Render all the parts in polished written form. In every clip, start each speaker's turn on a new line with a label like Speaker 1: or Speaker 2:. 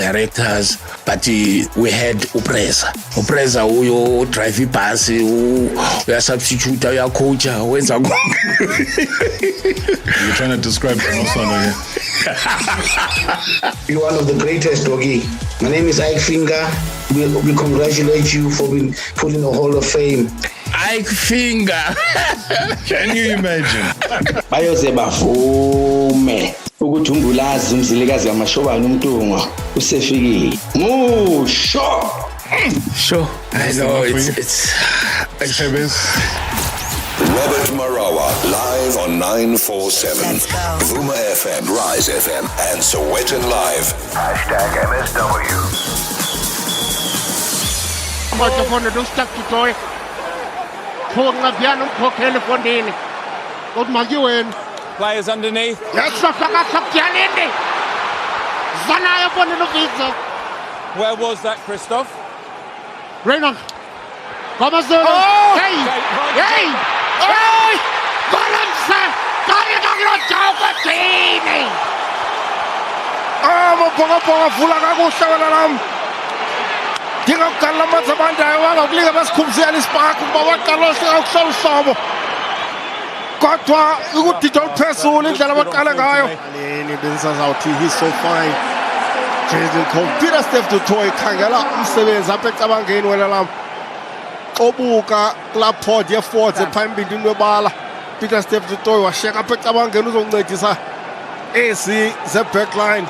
Speaker 1: directors, but we had upreza uyo drive ibhasi uya substitute uya coach wenza
Speaker 2: You're trying to describe Bafana here.
Speaker 3: You're one of the greatest, Doggy. My name is Ike Finger. We congratulate you for being put in the Hall of Fame.
Speaker 1: Ike Finger.
Speaker 2: Can you imagine?
Speaker 3: Bayoze bavume ukuthi umbulazi umzilikazi wamashobana umntungwa usefikile.
Speaker 1: Sure. I know it's
Speaker 4: Robert Marawa, live on 947. Vuma FM, Rise FM, and Sowetan Live. #MSW.
Speaker 5: Microphone don't stop to toy. Pulling piano, poking for Dini. Good Maguin.
Speaker 6: Players underneath.
Speaker 5: Yes, Pianini. Zanaya Boninovica.
Speaker 6: Where was that, Christoph?
Speaker 5: Reynolds. Comazzo. Hey! Hey! Hey! Balanza! Tagliano Giocattini! Poco fulla cagusta lam. Dico Calamazza Banda, obbliga a scumziare il spacco, ma va Carlos al somo. Kodwa ukudidwa phezulu indlela abaqala ngayo. Aleni bensazathi he's so fine. Jason Peter Steph Dutoy khangela umsebenzi apha ecabangeni wena lam. Obuka lapho ye Ford ephambili nwebala. Peter Steph Dutoy washeka apha ecabangeni uzoncedisa ezi ze backline.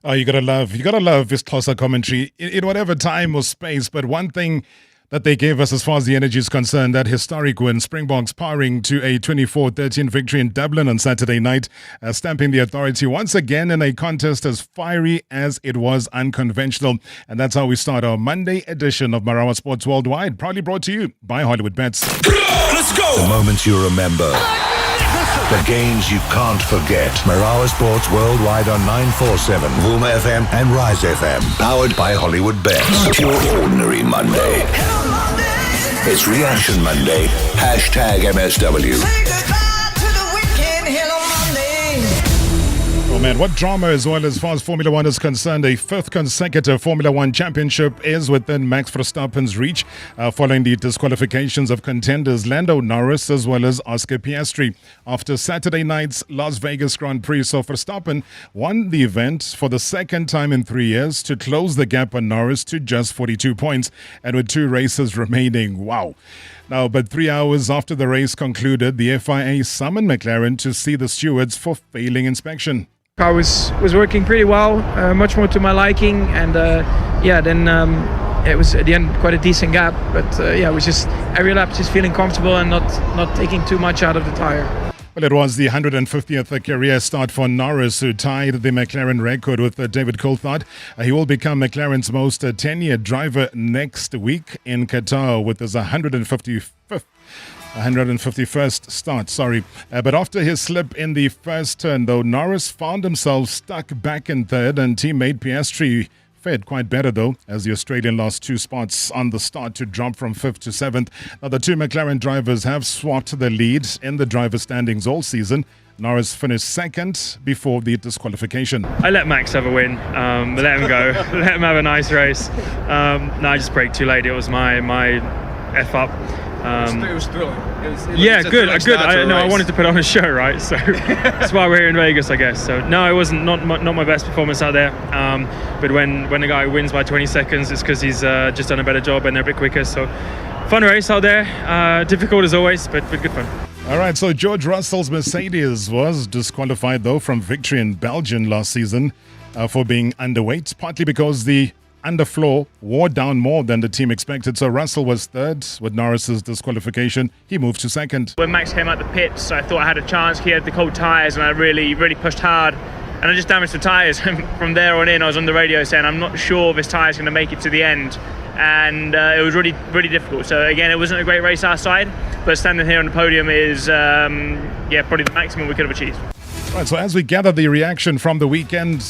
Speaker 2: Oh, you gotta love this closer commentary in whatever time or space. But one thing that they gave us as far as the energy is concerned, that historic win, Springboks powering to a 24-13 victory in Dublin on Saturday night, stamping the authority once again in a contest as fiery as it was unconventional. And that's how we start our Monday edition of Marawa Sports Worldwide, proudly brought to you by Hollywood Bets.
Speaker 4: Let's go! The moments you remember. The games you can't forget. Marawa Sports Worldwide on 947, Vuma FM and Rise FM. Powered by Hollywood Bets. Not your ordinary Monday. It's Reaction Monday. #MSW.
Speaker 2: Oh man, what drama as well as far as Formula One is concerned. A fifth consecutive Formula One championship is within Max Verstappen's reach following the disqualifications of contenders Lando Norris as well as Oscar Piastri. After Saturday night's Las Vegas Grand Prix, so Verstappen won the event for the second time in 3 years to close the gap on Norris to just 42 points and with 2 races remaining. Wow. Now, but 3 hours after the race concluded, the FIA summoned McLaren to see the stewards for failing inspection.
Speaker 7: Car was working pretty well, much more to my liking, and then it was at the end quite a decent gap, but it was just every lap just feeling comfortable and not taking too much out of the tire.
Speaker 2: Well, it was the 150th career start for Norris, who tied the McLaren record with David Coulthard. He will become McLaren's most tenured driver next week in Qatar with his 151st start, but after his slip in the first turn, though, Norris found himself stuck back in third, and teammate Piastri fared quite better, though, as the Australian lost 2 spots on the start to drop from 5th to 7th. Now, the 2 McLaren drivers have swapped the lead in the driver standings all season. Norris finished second before the disqualification.
Speaker 7: I let Max have a win, let him go, let him have a nice race. I just braked too late. It was my F up.
Speaker 6: It was thrilling.
Speaker 7: Good. I wanted to put on a show, right? So that's why we're here in Vegas, I guess. So no, it wasn't not my best performance out there. But when a guy wins by 20 seconds, it's because he's just done a better job and they're a bit quicker. So fun race out there. Difficult as always, but good fun.
Speaker 2: All right, so George Russell's Mercedes was disqualified, though, from victory in Belgium last season for being underweight, partly because the underfloor wore down more than the team expected. So Russell was third with Norris's disqualification. He moved to second.
Speaker 7: When Max came out the pits, I thought I had a chance. He had the cold tyres and I really pushed hard. And I just damaged the tyres. From there on in, I was on the radio saying, I'm not sure this tyre's going to make it to the end. And it was really difficult. So again, it wasn't a great race our side, but standing here on the podium is probably the maximum we could have achieved.
Speaker 2: Right, so as we gather the reaction from the weekend,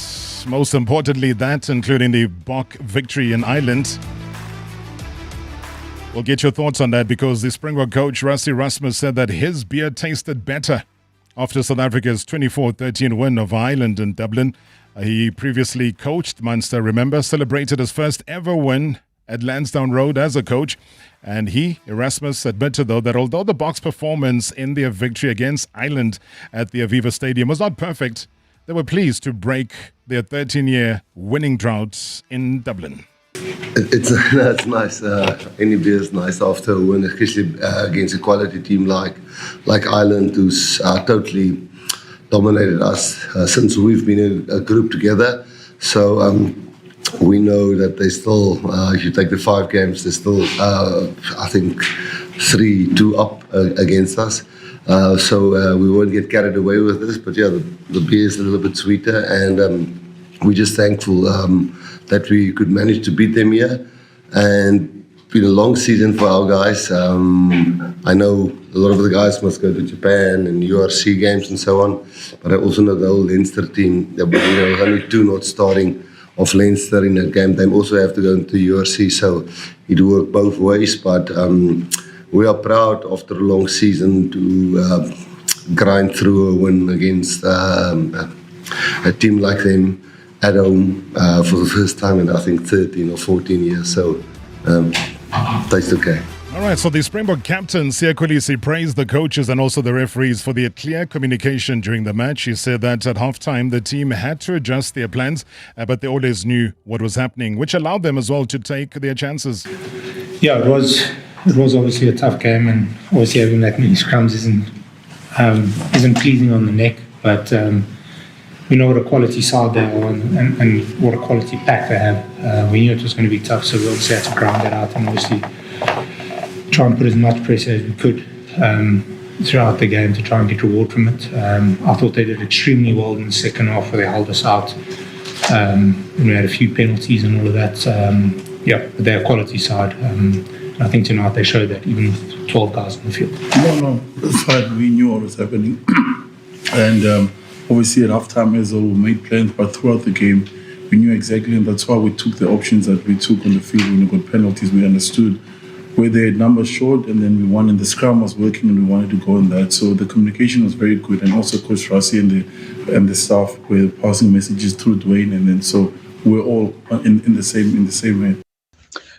Speaker 2: most importantly that, including the Bok victory in Ireland, we'll get your thoughts on that, because the Springbok coach Rassie Rasmus said that his beer tasted better after South Africa's 24-13 win of Ireland in Dublin. He previously coached Munster, remember, celebrated his first ever win at Lansdowne Road as a coach. And he, Erasmus, admitted, though, that although the Boks performance in their victory against Ireland at the Aviva Stadium was not perfect, they were pleased to break their 13-year winning drought in Dublin.
Speaker 8: It's nice. Any beer is nice after a win, especially against a quality team like Ireland, who's totally dominated us since we've been a group together. So we know that they still, if you take the 5 games, they're still, I think, 3-2 up against us. So we won't get carried away with this. But yeah, the beer is a little bit sweeter, and we're just thankful that we could manage to beat them here. And it's been a long season for our guys. I know a lot of the guys must go to Japan and URC games and so on, but I also know the whole Leinster team. There were only 2 not starting of Leinster in that game. They also have to go into URC, so it worked both ways. But we are proud after a long season to grind through a win against a team like them at home for the first time in, I think, 13 or 14 years. So that's okay.
Speaker 2: All right, so the Springbok captain, Siya Kolisi, praised the coaches and also the referees for their clear communication during the match. He said that at halftime, the team had to adjust their plans, but they always knew what was happening, which allowed them as well to take their chances.
Speaker 9: Yeah, it was obviously a tough game, and obviously having that many scrums isn't pleasing on the neck, but we know what a quality side they are and what a quality pack they have. We knew it was going to be tough, so we obviously had to ground that out and obviously try and put as much pressure as we could throughout the game to try and get reward from it. I thought they did extremely well in the second half, where they held us out. And we had a few penalties and all of that. But they're a quality side. And I think tonight they showed that, even with 12 guys on the field.
Speaker 10: No, that's fine. We knew what was happening. And obviously at halftime as well, we made plans, but throughout the game, we knew exactly, and that's why we took the options that we took on the field. When we got penalties, we understood where they had numbers short, and then we won, and the scrum was working, and we wanted to go on that. So the communication was very good, and also Coach Rassi and the staff were passing messages through Dwayne, and then so we're all in the same way.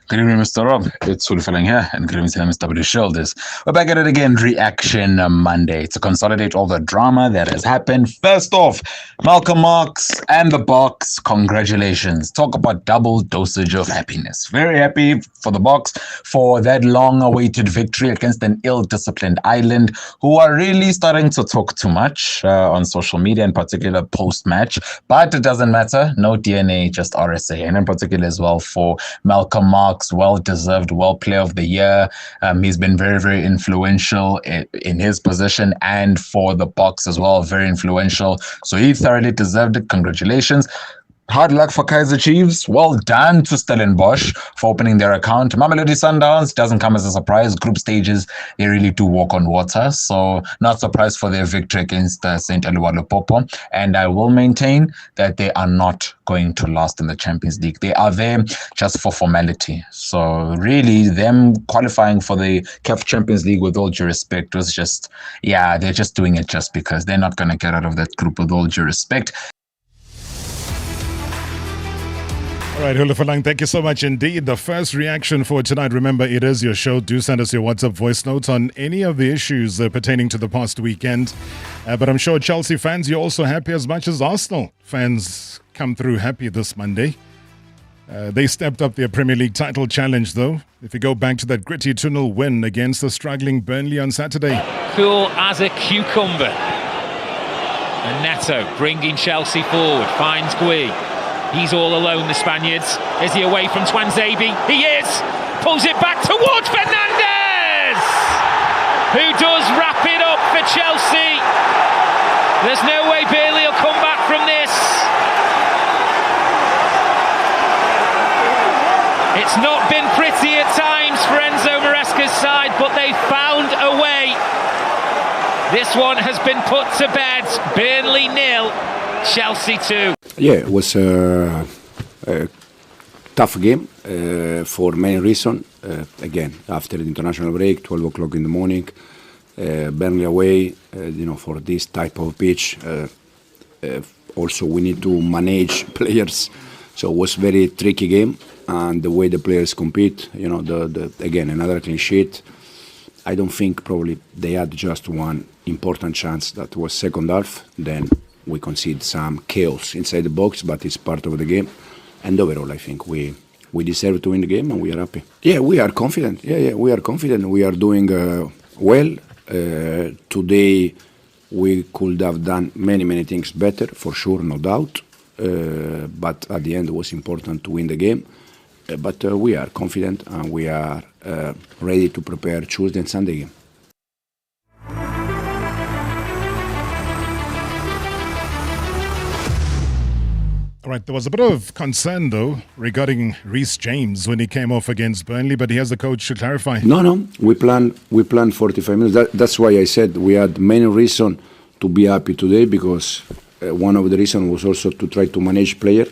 Speaker 11: Good evening, Mr. Rob. It's Sulfelang here, and good evening to Mr. W. Shoulders. We're back at it again, Reaction Monday, to consolidate all the drama that has happened. First off, Malcolm Marx and the Boks, congratulations. Talk about double dosage of happiness. Very happy for the Boks for that long-awaited victory against an ill-disciplined Ireland, who are really starting to talk too much on social media, in particular post-match. But it doesn't matter. No DNA, just RSA. And in particular as well for Malcolm Marx, well-deserved World Player of the Year. He's been very, very influential in his position, and for the Boks as well, very influential. So he thoroughly deserved it. Congratulations. Hard luck for Kaizer Chiefs. Well done to Stellenbosch for opening their account. Mamelodi Sundowns doesn't come as a surprise. Group stages, they really do walk on water. So not surprised for their victory against St. Eluwa Popo. And I will maintain that they are not going to last in the Champions League. They are there just for formality. So really, them qualifying for the CAF Champions League, with all due respect, was just, they're just doing it just because. They're not going to get out of that group, with all due respect.
Speaker 2: All right, Hulafalang, thank you so much indeed. The first reaction for tonight, remember, it is your show. Do send us your WhatsApp voice notes on any of the issues pertaining to the past weekend. But I'm sure Chelsea fans, you're also happy as much as Arsenal fans come through happy this Monday. They stepped up their Premier League title challenge, though. If you go back to that gritty 2-0 win against the struggling Burnley on Saturday.
Speaker 12: Cool as a cucumber. And Neto bringing Chelsea forward, finds Gui. He's all alone, the Spaniards. Is he away from Twanzebe? He is! Pulls it back towards Fernandes! Who does wrap it up for Chelsea. There's no way Bailey will come back from this. It's not been pretty at times for Enzo Maresca's side, but they found a way. This one has been put to bed. Burnley 0, Chelsea 2.
Speaker 13: Yeah, it was a tough game for many reasons. Again, after the international break, 12 o'clock in the morning, Burnley away, for this type of pitch, also we need to manage players. So it was very tricky game, and the way the players compete, again, another clean sheet. I don't think probably they had just one important chance that was second half. Then we concede some chaos inside the box, but it's part of the game. And overall, I think we deserve to win the game, and we are happy. Yeah, we are confident. Yeah, we are confident. We are doing well. Today, we could have done many things better, for sure, no doubt. But at the end, it was important to win the game. But we are confident, and we are ready to prepare Tuesday and Sunday game.
Speaker 2: All right, there was a bit of concern, though, regarding Reece James when he came off against Burnley, but here's the coach to clarify.
Speaker 13: No, we planned 45 minutes. That's why I said we had many reasons to be happy today, because one of the reasons was also to try to manage player.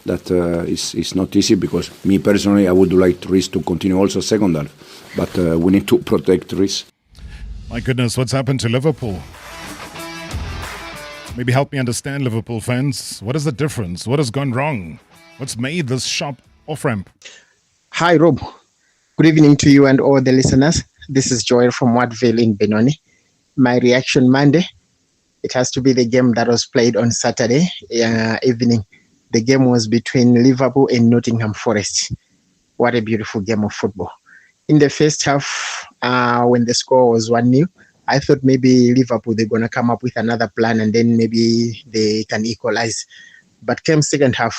Speaker 13: That is not easy, because me personally, I would like Reece to continue also second half, but we need to protect Reece.
Speaker 2: My goodness, what's happened to Liverpool? Maybe help me understand, Liverpool fans. What is the difference? What has gone wrong? What's made this sharp off-ramp?
Speaker 14: Hi, Rob. Good evening to you and all the listeners. This is Joel from Wattville in Benoni. My reaction Monday, it has to be the game that was played on Saturday evening. The game was between Liverpool and Nottingham Forest. What a beautiful game of football. In the first half, when the score was 1-0, I thought maybe Liverpool, they're going to come up with another plan and then maybe they can equalize. But came second half,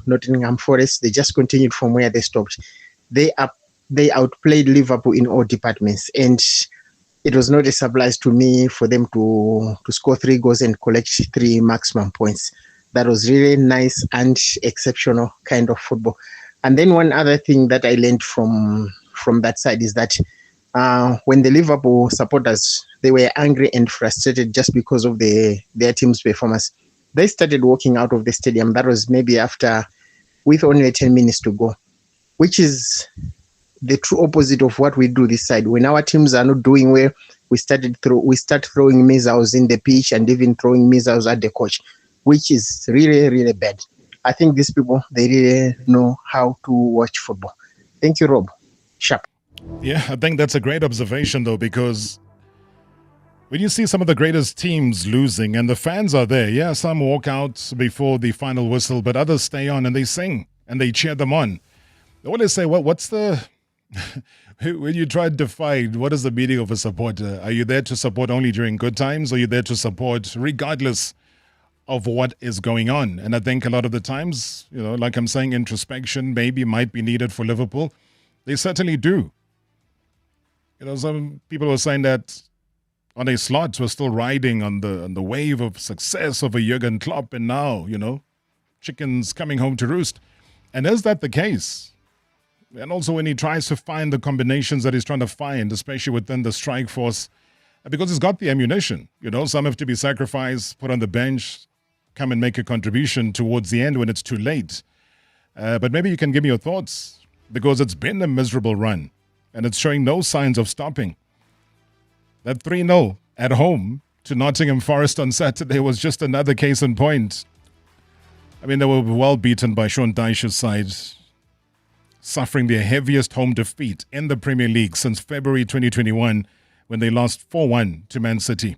Speaker 14: Nottingham Forest, they just continued from where they stopped. They outplayed Liverpool in all departments. And it was not a surprise to me for them to score 3 goals and collect 3 maximum points. That was really nice and exceptional kind of football. And then one other thing that I learned from that side is that when the Liverpool supporters, they were angry and frustrated just because of their team's performance, they started walking out of the stadium. That was maybe with only 10 minutes to go, which is the true opposite of what we do this side. When our teams are not doing well, we start throwing missiles in the pitch and even throwing missiles at the coach, which is really, really bad. I think these people, they really know how to watch football. Thank you, Rob. Sharp.
Speaker 2: Yeah, I think that's a great observation, though, because when you see some of the greatest teams losing and the fans are there, yeah, some walk out before the final whistle, but others stay on and they sing and they cheer them on. They always say, well, what's the... when you try to define what is the meaning of a supporter, are you there to support only during good times, or are you there to support regardless of what is going on? And I think a lot of the times, like I'm saying, introspection maybe might be needed for Liverpool. They certainly do. Some people were saying that on a slot, we're still riding on the wave of success of a Jurgen Klopp, and now, chickens coming home to roost. And is that the case? And also when he tries to find the combinations that he's trying to find, especially within the strike force, because he's got the ammunition. Some have to be sacrificed, put on the bench, come and make a contribution towards the end when it's too late. But maybe you can give me your thoughts, because it's been a miserable run and it's showing no signs of stopping. That 3-0 at home to Nottingham Forest on Saturday was just another case in point. I mean, they were well beaten by Sean Dyche's side, suffering their heaviest home defeat in the Premier League since February 2021, when they lost 4-1 to Man City.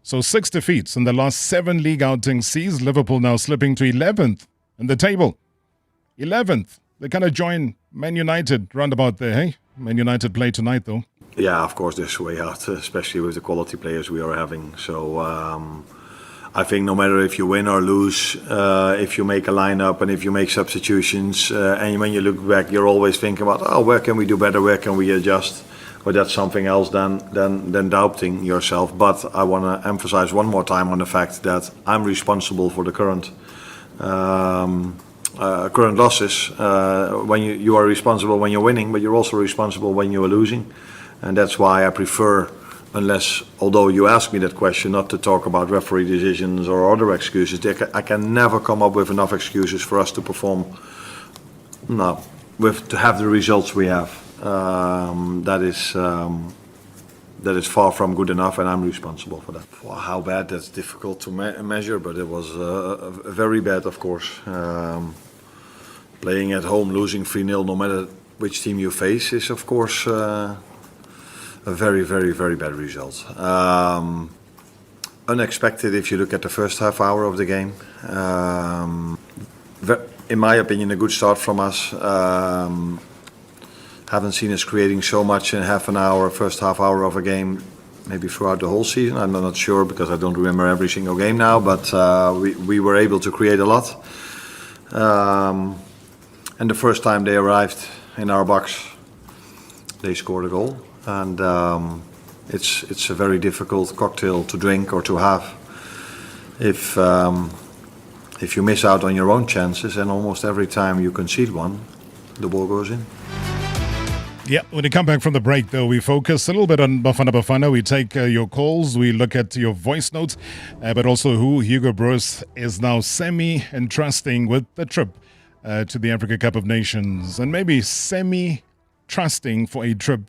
Speaker 2: So 6 defeats in the last 7 league outings sees Liverpool now slipping to 11th in the table. 11th. They kind of join Man United round about there, hey? Man United play tonight, though.
Speaker 15: Yeah, of course, this way out, especially with the quality players we are having. So I think no matter if you win or lose, if you make a lineup and if you make substitutions, and when you look back, you're always thinking about, where can we do better, where can we adjust? Or that's something else than doubting yourself. But I want to emphasize one more time on the fact that I'm responsible for the current losses. When you are responsible when you're winning, but you're also responsible when you are losing. And that's why I prefer, although you ask me that question, not to talk about referee decisions or other excuses. I can never come up with enough excuses for us to perform, to have the results we have. That is that is far from good enough, and I'm responsible for that. Well, how bad, that's difficult to measure, but it was very bad, of course. Playing at home, losing 3-0, no matter which team you face, is of course a very, very, very bad result. Unexpected if you look at the first half hour of the game. In my opinion, a good start from us. Haven't seen us creating so much in half an hour, first half hour of a game, maybe throughout the whole season. I'm not sure because I don't remember every single game now, but we were able to create a lot. And the first time they arrived in our box, they scored a goal. And it's a very difficult cocktail to drink or to have if you miss out on your own chances, and almost every time you concede one, the ball goes in.
Speaker 2: Yeah, when we come back from the break, though, we focus a little bit on Bafana Bafana. We take your calls, we look at your voice notes, but also who Hugo Broos is now semi-entrusting with the trip to the Africa Cup of Nations, and maybe semi-trusting for a trip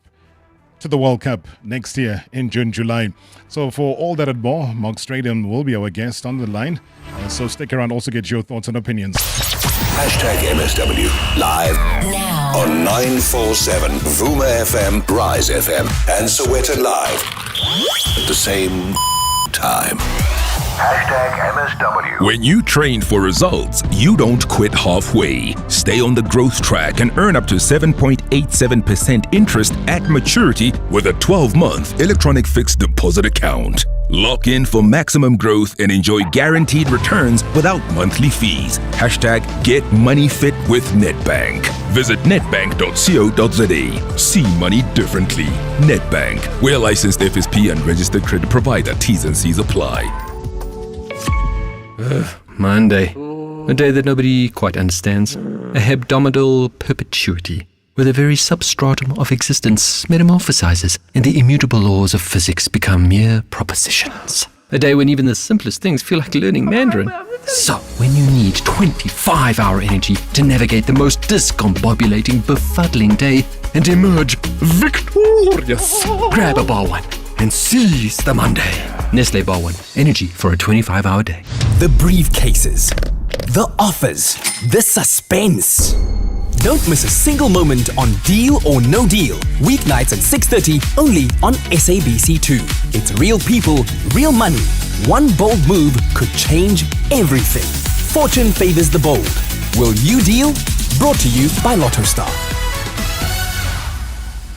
Speaker 2: to the World Cup next year in June, July. So for all that and more, Mark Stadium will be our guest on the line. So stick around, also get your thoughts and opinions.
Speaker 4: #MSW live now on 947 Vuma FM, Rise FM, and Soweto Live at the same time. #MSW.
Speaker 16: When you train for results, you don't quit halfway. Stay on the growth track and earn up to 7.87% interest at maturity with a 12-month electronic fixed deposit account. Lock in for maximum growth and enjoy guaranteed returns without monthly fees. #Get Money Fit with Nedbank. Visit nedbank.co.za. See money differently. Nedbank. We're licensed FSP and registered credit provider. T's and C's apply.
Speaker 17: Monday. A day that nobody quite understands. A hebdomadal perpetuity, where the very substratum of existence metamorphosizes and the immutable laws of physics become mere propositions. A day when even the simplest things feel like learning Mandarin. So, when you need 25-hour energy to navigate the most discombobulating, befuddling day and emerge victorious, grab a bar one and seize the Monday. Nestle Bar One, energy for a 25-hour day.
Speaker 18: The briefcases, the offers, the suspense. Don't miss a single moment on Deal or No Deal. Weeknights at 6:30 only on SABC2. It's real people, real money. One bold move could change everything. Fortune favors the bold. Will you deal? Brought to you by Lotto Star.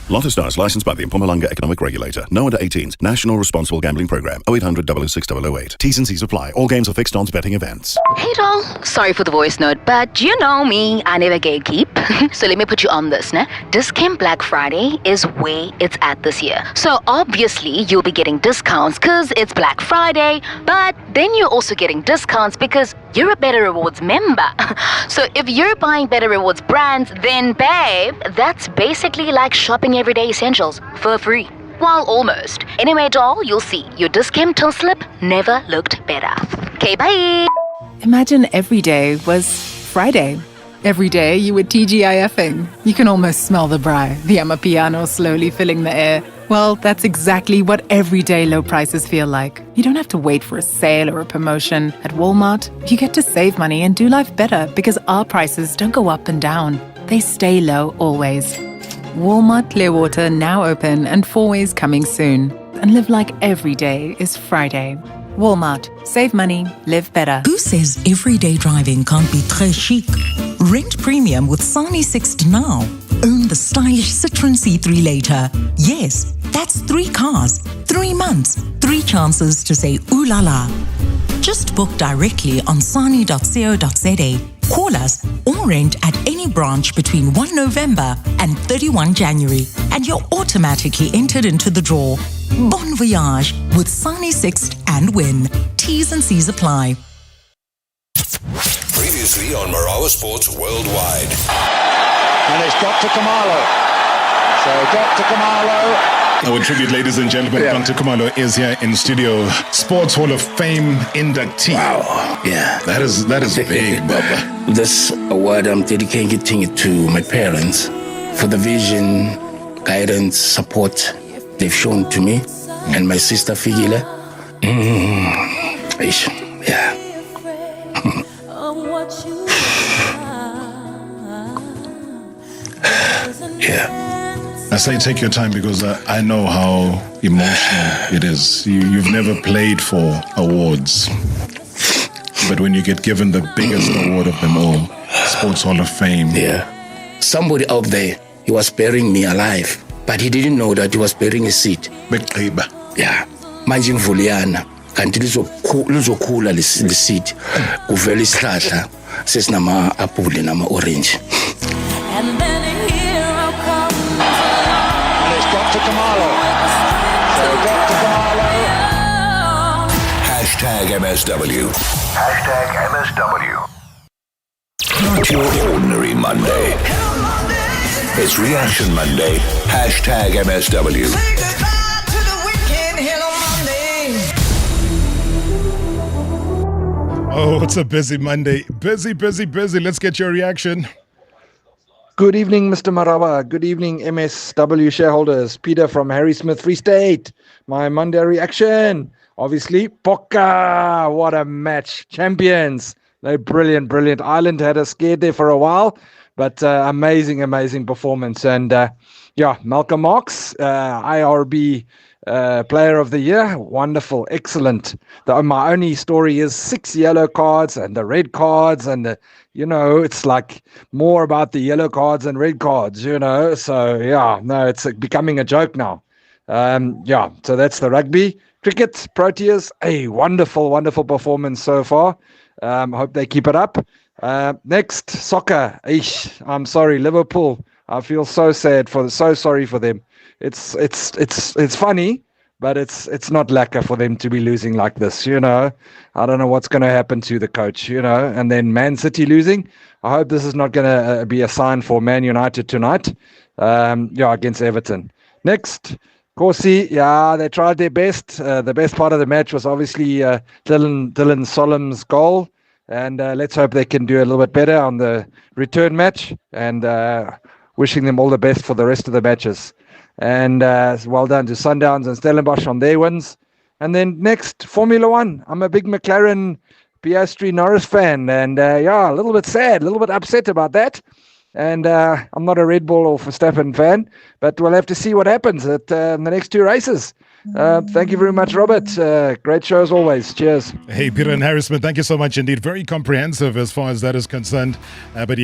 Speaker 19: Lotto Stars, licensed by the Mpumalanga Economic Regulator. No under 18s. National Responsible Gambling Program. 0800 006 008. T's and C's apply. All games are fixed odds betting events.
Speaker 20: Hey doll, sorry for the voice note, but you know me, I never gatekeep. So let me put you on this, nah? Discount Black Friday is where it's at this year. So obviously you'll be getting discounts because it's Black Friday, but then you're also getting discounts because you're a Better Rewards member. So if you're buying Better Rewards brands, then babe, that's basically like shopping everyday essentials for free. Well, almost. Anyway, doll, you'll see your discount till slip never looked better. Okay, bye.
Speaker 21: Imagine every day was Friday. Every day you were TGIFing. You can almost smell the braai, the Amapiano slowly filling the air. Well, that's exactly what everyday low prices feel like. You don't have to wait for a sale or a promotion. At Walmart, you get to save money and do life better because our prices don't go up and down. They stay low always. Walmart Clearwater now open and 4 ways coming soon. And live like every day is Friday. Walmart. Save money, live better.
Speaker 22: Who says everyday driving can't be très chic? Rent premium with Sani Sixt now. Own the stylish Citroen C3 later. Yes, that's 3 cars, 3 months, 3 chances to say ooh la la. Just book directly on sani.co.za. Call us or rent at any branch between 1 November and 31 January, and you're automatically entered into the draw. Bon voyage with Sani Sixt and win. T's and C's apply.
Speaker 4: Previously on Marawa Sports Worldwide.
Speaker 23: And it's Dr. Kamalo. So Dr. Kamalo.
Speaker 2: Our tribute, ladies and gentlemen, Dr. Kumalo is here in studio. Sports Hall of Fame inductee.
Speaker 1: Wow. Yeah, that is big, Baba. This award, I'm dedicating it to my parents for the vision, guidance, support they've shown to me, and my sister Figile. Yeah.
Speaker 2: Yeah. I say take your time because I know how emotional it is. You've never played for awards. But when you get given the biggest award of them all, Sports Hall of Fame.
Speaker 1: Yeah. Somebody out there, he was burying me alive, but he didn't know that he was burying a seed. Yeah. Manje ngivuliyana. Kanti lizokhula le seed. Kuvela isihlahla sesinama apple nama orange.
Speaker 23: And then hero comes along. And it's got to Kamalo. So got to Kamalo.
Speaker 4: #MSW. #MSW. Not your ordinary Monday. It's Reaction Monday. #MSW.
Speaker 2: Oh, it's a busy Monday. Busy. Let's get your reaction.
Speaker 3: Good evening, Mr. Marawa. Good evening, MSW shareholders. Peter from Harry Smith, Free State. My Monday reaction. Obviously, Boca. What a match. Champions. They're brilliant. Ireland had us scared there for a while, but amazing performance. And Malcolm Marx, IRB Player of the Year. Wonderful, excellent. My only story is 6 yellow cards and the red cards, and it's like more about the yellow cards and red cards, So it's becoming a joke now. So that's the rugby. Cricket, Proteas, a wonderful performance so far. Hope they keep it up. Next, soccer. I'm sorry, Liverpool. I feel so sorry for them. It's funny, but it's not lacquer for them to be losing like this. I don't know what's going to happen to the coach. And then Man City losing. I hope this is not going to be a sign for Man United tonight. Against Everton. Next. Corsi, they tried their best. The best part of the match was obviously Dylan Solom's goal. And let's hope they can do a little bit better on the return match. And wishing them all the best for the rest of the matches. And well done to Sundowns and Stellenbosch on their wins. And then next, Formula One. I'm a big McLaren Piastri Norris fan. And a little bit sad, a little bit upset about that. And I'm not a Red Bull or Verstappen fan, but we'll have to see what happens at the next 2 races. Thank you very much, Robert. Great show as always. Cheers.
Speaker 2: Hey, Peter and Harrison, thank you so much indeed. Very comprehensive as far as that is concerned. But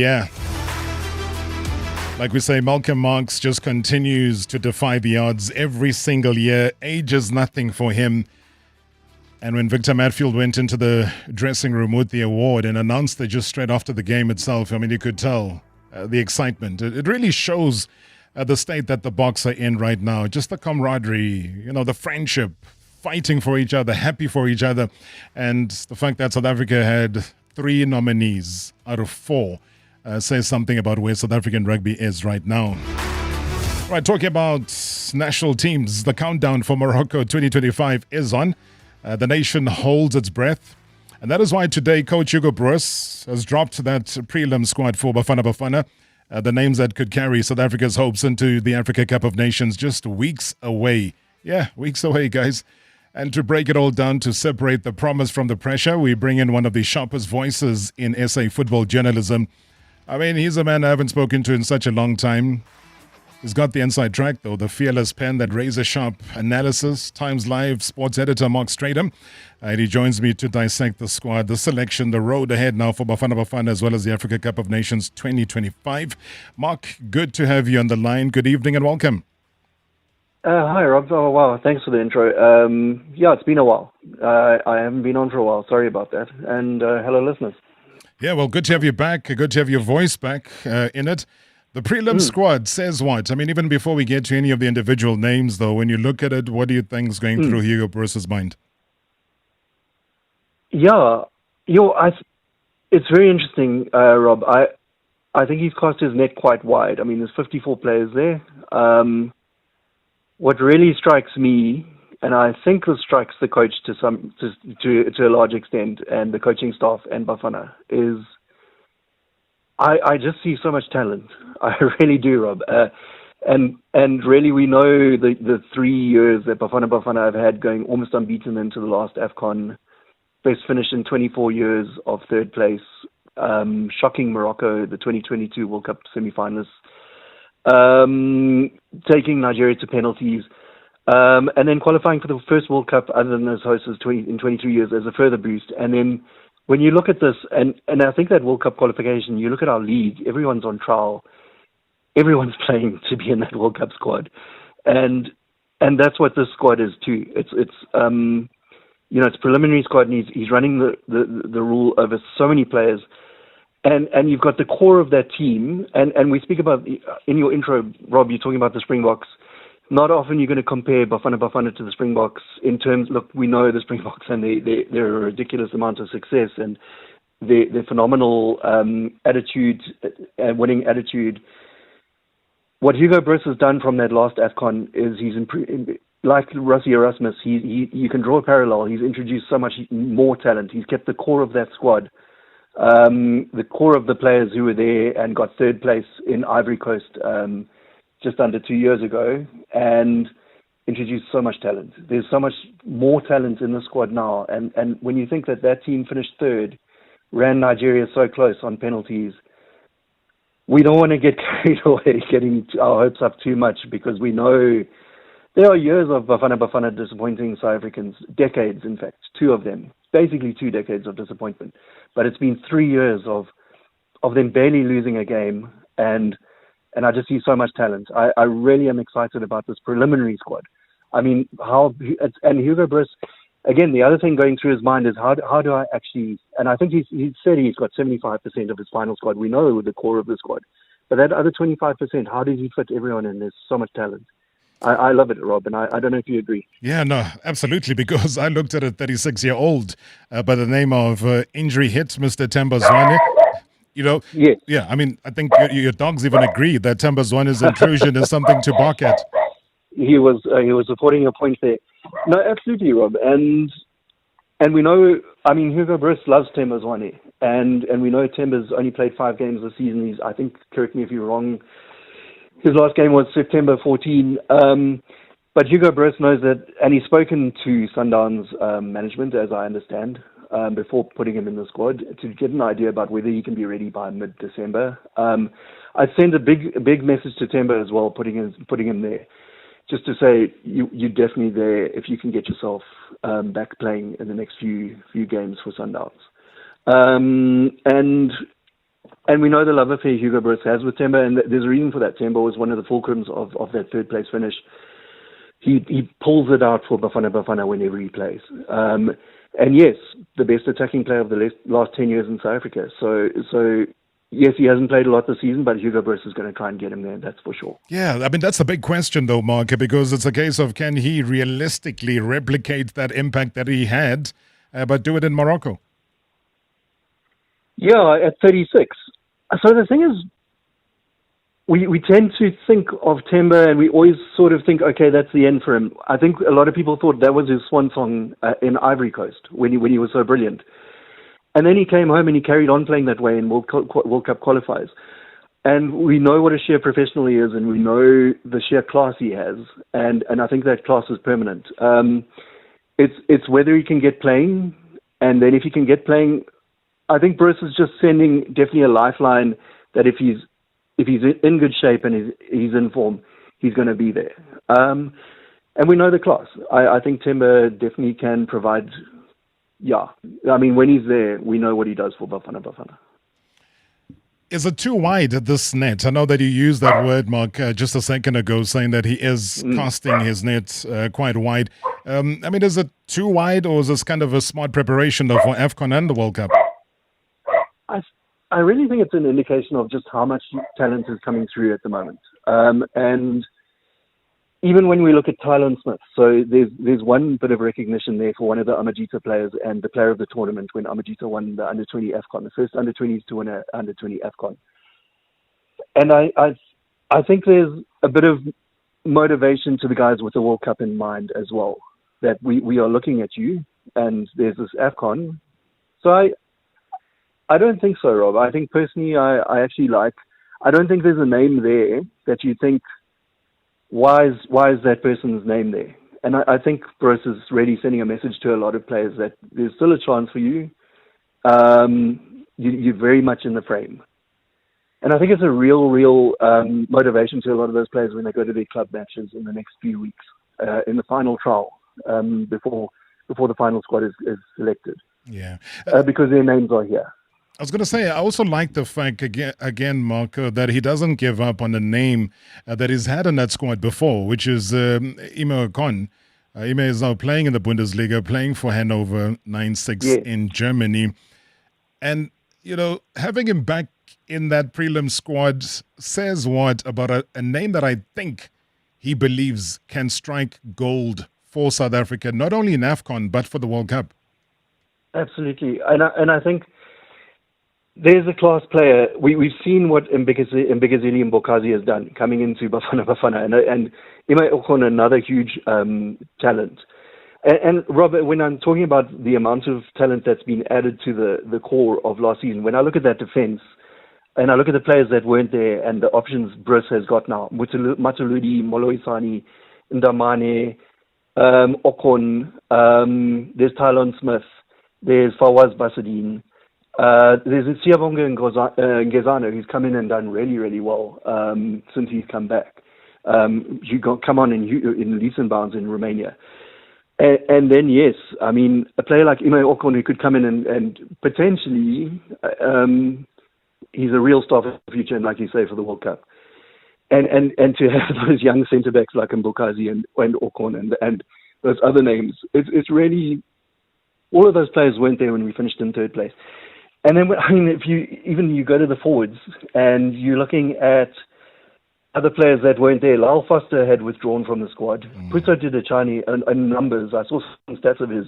Speaker 2: like we say, Malcolm Marx just continues to defy the odds every single year. Age is nothing for him. And when Victor Matfield went into the dressing room with the award and announced it just straight after the game itself, you could tell the excitement. It really shows the state that the Boks are in right now. Just the camaraderie, the friendship, fighting for each other, happy for each other. And the fact that South Africa had 3 nominees out of 4 says something about where South African rugby is right now. Right, talking about national teams, the countdown for Morocco 2025 is on. The nation holds its breath. And that is why today Coach Hugo Broos has dropped that prelim squad for Bafana Bafana. The names that could carry South Africa's hopes into the Africa Cup of Nations just weeks away. Yeah, weeks away, guys. And to break it all down, to separate the promise from the pressure, we bring in one of the sharpest voices in SA football journalism. He's a man I haven't spoken to in such a long time. He's got the inside track, though, the fearless pen, that razor-sharp analysis. Times Live sports editor Mark Stratham. And he joins me to dissect the squad, the selection, the road ahead now for Bafana Bafana, as well as the Africa Cup of Nations 2025. Mark, good to have you on the line. Good evening and welcome.
Speaker 5: Hi, Rob. Oh, wow. Thanks for the intro. It's been a while. I haven't been on for a while. Sorry about that. And hello, listeners.
Speaker 2: Yeah, well, good to have you back. Good to have your voice back in it. The prelim squad says what? Even before we get to any of the individual names, though, when you look at it, what do you think is going through Hugo Broos's mind?
Speaker 5: Yeah, it's very interesting, Rob. I think he's cast his net quite wide. There's 54 players there. What really strikes me, and I think this strikes the coach to a large extent, and the coaching staff and Bafana, is I just see so much talent. I really do, Rob. And really, we know the 3 years that Bafana Bafana have had going almost unbeaten into the last AFCON. Best finish in 24 years of third place. Shocking Morocco, the 2022 World Cup semi-finalists. Taking Nigeria to penalties. And then qualifying for the first World Cup other than as hosts in 23 years as a further boost. And then when you look at this, and I think that World Cup qualification, you look at our league, everyone's on trial. Everyone's playing to be in that World Cup squad. And that's what this squad is too. It's it's preliminary squad, and he's running the rule over so many players. And you've got the core of that team, and we speak about, in your intro, Rob, you're talking about the Springboks. Not often you're going to compare Bafana Bafana to the Springboks in terms, look, we know the Springboks and they're a ridiculous amount of success, and their phenomenal attitude, winning attitude. What Hugo Broos has done from that last AFCON is he's improved. Like Rassie Erasmus, you can draw a parallel. He's introduced so much more talent. He's kept the core of that squad, the core of the players who were there and got third place in Ivory Coast just under 2 years ago, and introduced so much talent. There's so much more talent in the squad now. And when you think that team finished third, ran Nigeria so close on penalties, we don't want to get carried away, getting our hopes up too much, because we know there are years of Bafana Bafana disappointing South Africans, decades, in fact, 2 of them, basically 2 decades of disappointment. But it's been 3 years of them barely losing a game, and I just see so much talent. I really am excited about this preliminary squad. I mean, and Hugo Broos, again, the other thing going through his mind is how do I actually, and I think he said he's got 75% of his final squad. We know the core of the squad. But that other 25%, how does he fit everyone in? There's so much talent. I love it, Rob, and I don't know if you agree.
Speaker 2: Yeah, no, absolutely, because I looked at a 36-year-old by the name of injury hit, Mr. Themba Zwane. Yeah, I mean, I think your dogs even agree that Themba Zwane's intrusion is something to bark at.
Speaker 5: He was supporting your point there. No, absolutely, Rob, and we know. I mean, Hugo Broos loves Themba Zwane, and we know Themba's only played 5 games this season. He's, I think, correct me if you're wrong, his last game was September 14. But Hugo Broos knows that, and he's spoken to Sundown's management, as I understand, before putting him in the squad, to get an idea about whether he can be ready by mid-December. I sent a big message to Themba as well, putting him there, just to say you're definitely there if you can get yourself back playing in the next few games for Sundowns. And we know the love affair Hugo Broos has with Themba, and there's a reason for that. Themba was one of the fulcrums of that third place finish. He pulls it out for Bafana Bafana whenever he plays. And yes, the best attacking player of the last 10 years in South Africa. So yes, he hasn't played a lot this season, but Hugo Broos is going to try and get him there, that's for sure.
Speaker 2: Yeah, I mean, that's the big question though, Mark, because it's a case of, can he realistically replicate that impact that he had, but do it in Morocco?
Speaker 5: Yeah, at 36. So the thing is, we tend to think of Themba and we always sort of think, okay, that's the end for him. I think a lot of people thought that was his swan song in Ivory Coast when he was so brilliant. And then he came home and he carried on playing that way in World Cup qualifiers. And we know what a sheer professional he is, and we know the sheer class he has. And I think that class is permanent. It's whether he can get playing, and then if he can get playing, I think Broos is just sending definitely a lifeline that if he's in good shape and he's in form, he's going to be there. And we know the class. I think Themba definitely can provide. Yeah, I mean, when he's there, we know what he does for Bafana Bafana.
Speaker 2: Is it too wide, this net? I know that you used that word, Mark, just a second ago, saying that he is casting his net quite wide. I mean, is it too wide, or is this kind of a smart preparation for AFCON and the World Cup?
Speaker 5: I really think it's an indication of just how much talent is coming through at the moment. And even when we look at Tylon Smith, so there's one bit of recognition there for one of the Amajita players and the player of the tournament when Amajita won the Under-20 AFCON, the first Under-20s to win an Under-20 AFCON. And I think there's a bit of motivation to the guys with the World Cup in mind as well, that we are looking at you and there's this AFCON. So I don't think so, Rob. I think personally I actually I don't think there's a name there that you think why is that person's name there? And I think Bruce is really sending a message to a lot of players that there's still a chance for you. You're very much in the frame. And I think it's a real motivation to a lot of those players when they go to their club matches in the next few weeks, in the final trial, before the final squad is selected.
Speaker 2: Yeah.
Speaker 5: Because their names are here.
Speaker 2: I was going to say, I also like the fact, again, Marco, that he doesn't give up on the name that he's had in that squad before, which is Ime Ocon. Ime is now playing in the Bundesliga, playing for Hannover 96 in Germany. And, having him back in that prelim squad says what about a name that I think he believes can strike gold for South Africa, not only in AFCON, but for the World Cup.
Speaker 5: Absolutely. And I think there's a class player. We've seen what Mbekazeli Mbokazi has done coming into Bafana Bafana, and Ime Ocon, another huge talent. And Robert, when I'm talking about the amount of talent that's been added to the core of last season, when I look at that defense, and I look at the players that weren't there and the options Bruce has got now, Matuludi, Moloisani, Ndamane, Ocon, there's Tylon Smith, there's Fawaz Basadine, there's Siyabonga Ngezano, who's come in and done really, really well since he's come back. You come on in leaps and bounds in Romania. And then, yes, I mean, a player like Ime Ocon who could come in and potentially, he's a real star for the future, and like you say, for the World Cup. And to have those young centre-backs like Mbokazi and Ocon and those other names, it's really, all of those players weren't there when we finished in third place. And then, I mean, if you go to the forwards and you're looking at other players that weren't there, Lyle Foster had withdrawn from the squad. Puto Didachani, in numbers, I saw some stats of his,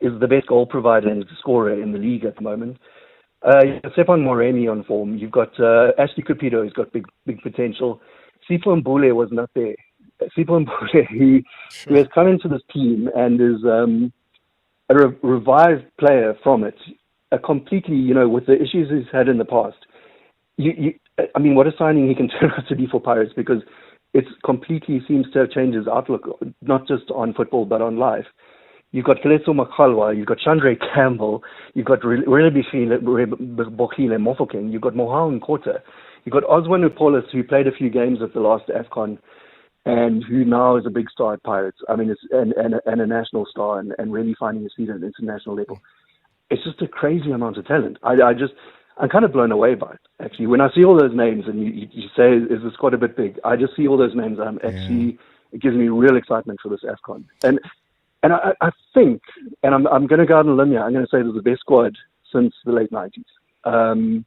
Speaker 5: is the best goal provider and scorer in the league at the moment. Sepon Moremi on form. You've got Ashley Cupido, who's got big potential. Sipho Mbule was not there. Sipho Mbule, who has come into this team and is a revived player from it, a completely, with the issues he's had in the past. I mean, what a signing he can turn out to be for Pirates, because it completely seems to have changed his outlook, not just on football, but on life. You've got Keleso Makhalwa, you've got Chandre Campbell, you've got Relebishile Bokile Mofokeng, you've got Mohaun Kota, you've got Oswan Upolis, who played a few games at the last AFCON and who now is a big star at Pirates. I mean, and a national star and really finding his feet at an international level. It's just a crazy amount of talent. I'm kind of blown away by it, actually. When I see all those names and you say, is the squad a bit big? I just see all those names and it gives me real excitement for this AFCON. And I think, and I'm going to go out on a limb here, I'm going to say it's the best squad since the late 90s.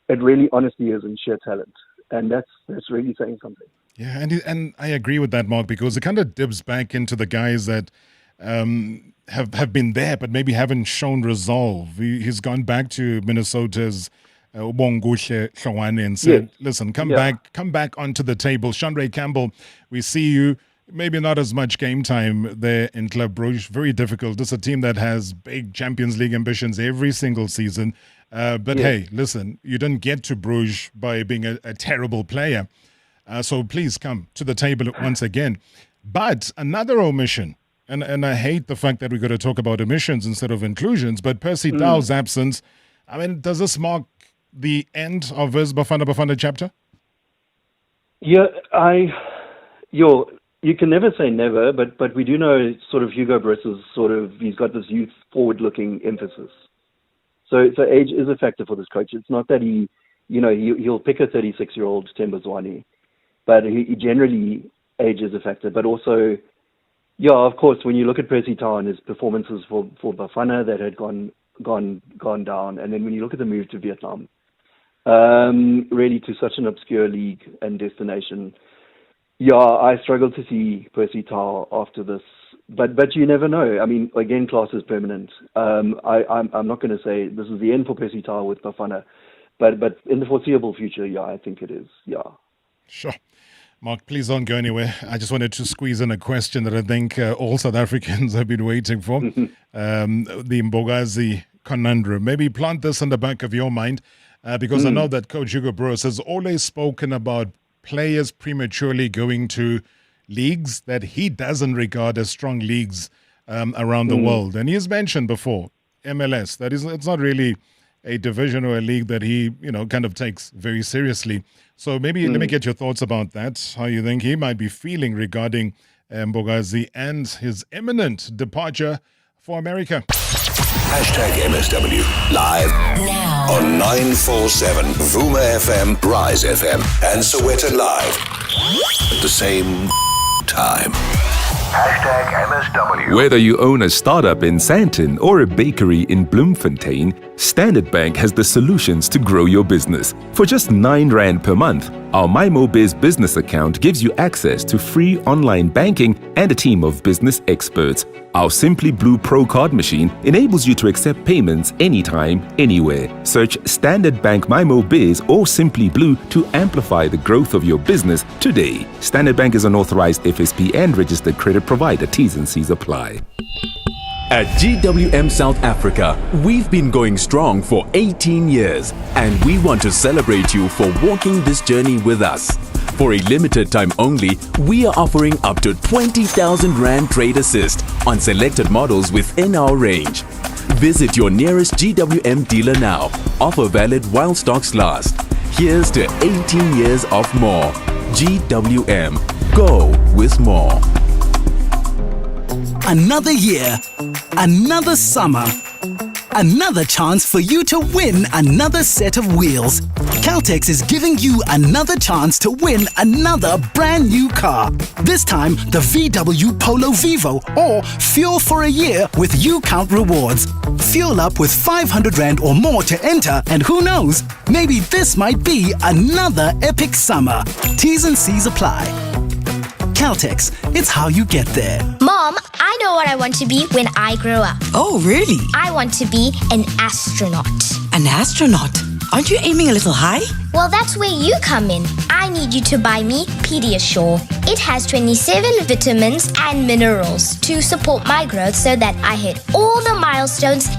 Speaker 5: It really honestly is in sheer talent. And that's really saying something.
Speaker 2: Yeah, and I agree with that, Mark, because it kind of dips back into the guys that have been there but maybe haven't shown resolve. He's gone back to Minnesota's Ubongushe Hlongwane and said, listen, come back onto the table. Chandre Campbell, we see you. Maybe not as much game time there in Club Brugge. Very difficult. This is a team that has big Champions League ambitions every single season. But hey, listen, you didn't get to Bruges by being a terrible player. So please come to the table once again. But another omission, and I hate the fact that we're going to talk about omissions instead of inclusions, but Percy Tau's absence, I mean, does this mark the end of his Bafana Bafana chapter?
Speaker 5: Yeah, you can never say never, but we do know sort of Hugo Bruce's he's got this youth forward-looking emphasis. So age is a factor for this coach. It's not that he'll pick a 36-year-old Themba Zwane, but he generally age is a factor. But also, of course, when you look at Percy Tau and his performances for Bafana that had gone down, and then when you look at the move to Vietnam, really to such an obscure league and destination. Yeah, I struggle to see Percy Tau after this, but you never know. I mean, again, class is permanent. I'm not going to say this is the end for Percy Tau with Bafana, but in the foreseeable future, I think it is. Yeah.
Speaker 2: Sure. Mark, please don't go anywhere. I just wanted to squeeze in a question that I think all South Africans have been waiting for. The Mbokazi conundrum. Maybe plant this in the back of your mind, because I know that Coach Hugo Broos has always spoken about players prematurely going to leagues that he doesn't regard as strong leagues around the world. And he's mentioned before, MLS, that is, it's not really a division or a league that he, kind of takes very seriously. So maybe let me get your thoughts about that, how you think he might be feeling regarding Mbogazi and his imminent departure for America.
Speaker 4: #MSW live now on 947 Vuma FM, Rise FM, and Soweto Live at the same time. #MSW.
Speaker 16: Whether you own a startup in Sandton or a bakery in Bloemfontein, Standard Bank has the solutions to grow your business. For just R9 per month, our MyMoBiz business account gives you access to free online banking and a team of business experts. Our Simply Blue Pro card machine enables you to accept payments anytime, anywhere. Search Standard Bank MyMoBiz or Simply Blue to amplify the growth of your business today. Standard Bank is an authorized FSP and registered credit provider. T's and C's apply.
Speaker 6: At GWM South Africa, we've been going strong for 18 years, and we want to celebrate you for walking this journey with us. For a limited time only, we are offering up to 20,000 Rand trade assist on selected models within our range. Visit your nearest GWM dealer now. Offer valid while stocks last. Here's to 18 years of more. GWM. Go with more.
Speaker 7: Another year, another summer, another chance for you to win another set of wheels. Caltex is giving you another chance to win another brand new car. This time, the VW Polo Vivo, or fuel for a year with U-Count rewards. Fuel up with 500 Rand or more to enter, and who knows, maybe this might be another epic summer. T's and C's apply. Caltex, it's how you get there.
Speaker 8: Mom, I know what I want to be when I grow up.
Speaker 22: Oh, really?
Speaker 8: I want to be an astronaut.
Speaker 22: An astronaut? Aren't you aiming a little high?
Speaker 8: Well, that's where you come in. I need you to buy me Pediasure. It has 27 vitamins and minerals to support my growth so that I hit all the milestones,